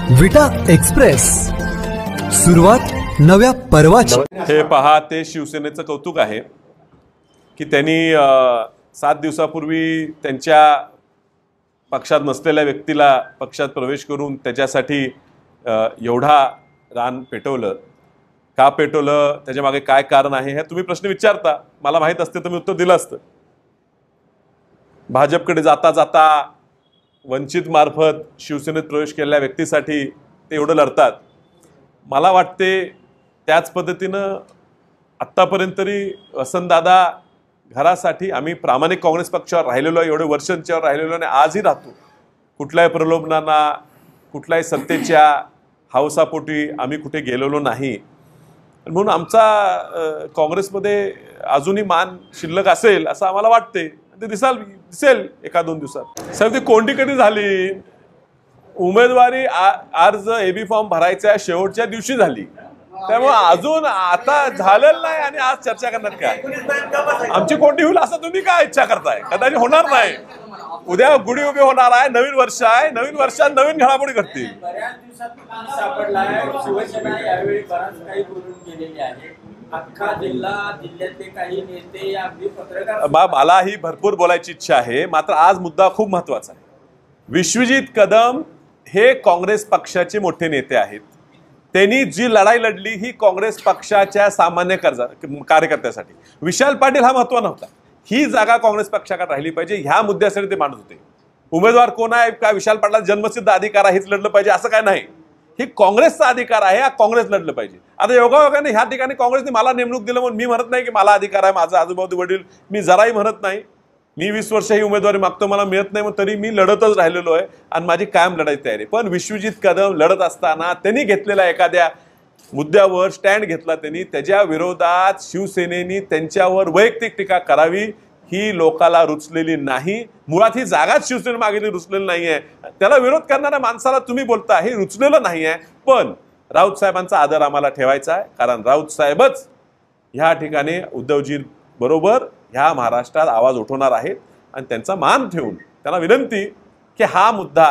विटा एक्सप्रेस, सुरुवात नव्या पर्वाची। हे पहा, ते शिवसेनेचं कौतुक आहे की त्यांनी 7 दिवसापूर्वी त्यांच्या पक्षात नसलेल्या व्यक्तीला पक्षात प्रवेश करून त्याच्यासाठी एवढा रान पेटवलं। का पेटवलं, त्याच्या मागे काय कारण आहे, हे तुम्ही प्रश्न विचारता। मला माहित असते तर मी उत्तर दिलं असतं। भाजपकडे जाता जाता वंचित मार्फत शिवसेनेत प्रवेश केलेल्या व्यक्तीसाठी ते एवढं लढतात। मला वाटते त्याच पद्धतीनं आत्तापर्यंत तरी वसंतदादा घरासाठी आम्ही प्रामाणिक काँग्रेस पक्षावर राहिलेलो आहे, एवढे वर्ष त्यांच्यावर राहिलेलो आणि आजही राहतो। कुठल्याही प्रलोभनांना, कुठल्याही सत्तेच्या हौसापोटी आम्ही कुठे गेलेलो नाही। म्हणून आमचा काँग्रेसमध्ये अजूनही मान शिल्लक असेल असं आम्हाला वाटते। ते दिसेल एका दोन दिवसात। साहेब, ती कोंडी कधी झाली? उमेदवारी अर्ज एबी फॉर्म भरायच्या शेवटच्या दिवशी झाली, त्यामुळे अजून आता झालेलं नाही आणि आज चर्चा करणार काय? आमची कोंडी होईल असं तुम्ही काय इच्छा करताय? कदाचित होणार नाही। उद्या गुढी उभी होणार आहे, नवीन वर्ष आहे, नवीन वर्षात नवीन घडामोडी घडतील। मलाही भरपूर बोलायची इच्छा आहे, मात्र आज मुद्दा खूप महत्वाचा आहे। विश्वजित कदम हे काँग्रेस पक्षाचे मोठे नेते आहेत। त्यांनी जी लढाई लढली ही काँग्रेस पक्षाच्या सामान्य कार्यकर्त्यासाठी। विशाल पाटील हा महत्व नव्हता, ही जागा काँग्रेस पक्षाकडे राहिली पाहिजे ह्या मुद्द्यासाठी ते मांडत होते। उमेदवार कोण आहे का, विशाल पाटलाचा जन्मसिद्ध अधिकार आहे, हेच लढलं पाहिजे असं काय नाही। ही काँग्रेसचा अधिकार आहे, हा काँग्रेस लढलं पाहिजे। आता योगायोगाने ह्या ठिकाणी काँग्रेसने मला नेमणूक दिलं म्हणून मी म्हणत नाही की मला अधिकार आहे, माझा आजूबाजू वडील, मी जराही म्हणत नाही। मी 20 वर्ष ही उमेदवारी मागतो, मला मिळत नाही, तरी मी लढतच राहिलेलो आहे आणि माझी कायम लढायची तयारी। पण विश्वजित कदम लढत असताना त्यांनी घेतलेल्या एखाद्या मुद्द्यावर स्टँड घेतला, त्यांनी त्याच्या विरोधात शिवसेनेने त्यांच्यावर वैयक्तिक टीका करावी ही लोकाला रुचलेली नाही। मुळात ही जागाच शिवसेने मागितली रुचलेली नाहीये। त्याला विरोध करणाऱ्या माणसाला तुम्ही बोलता हे रुचलेलं नाहीये। पण राऊत साहेबांचा आदर आम्हाला ठेवायचा आहे, कारण राऊत साहेबच ह्या ठिकाणी उद्धवजी बरोबर ह्या महाराष्ट्रात आवाज उठवणार आहेत आणि त्यांचा मान ठेवून त्यांना विनंती की हा मुद्दा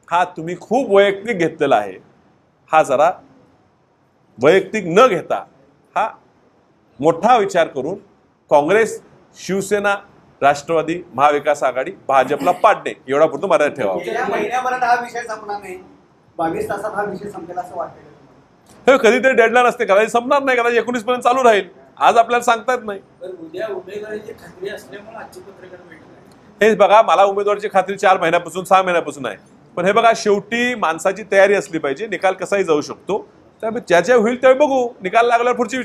हा तुम्ही खूप वैयक्तिक घेतलेला आहे, हा जरा वैयक्तिक न घेता हा मोठा विचार करून काँग्रेस, शिवसेना, राष्ट्रवादी, महाविकास आघाडी, भाजपला पाडणे एवढा पुरतं मर्यादा ठेवावा। महिन्याभरात हा विषय संपणार नाही, 22 तासात हा विषय संपेल असं वाटतं? हे कधीतरी डेडलाईन असते, कदाचित संपणार नाही, कदाचित 19 पर्यंत चालू राहील। आज आपल्याला सांगता येत नाही। हे बघा, मला उमेदवारीची खात्री 4 महिन्यापासून 6 महिन्यापासून आहे। पण हे बघा, शेवटी माणसाची तयारी असली पाहिजे, निकाल कसाही जाऊ शकतो। त्यामुळे ज्या होईल त्यावेळी बघू, निकाल लागल्यावर पुढची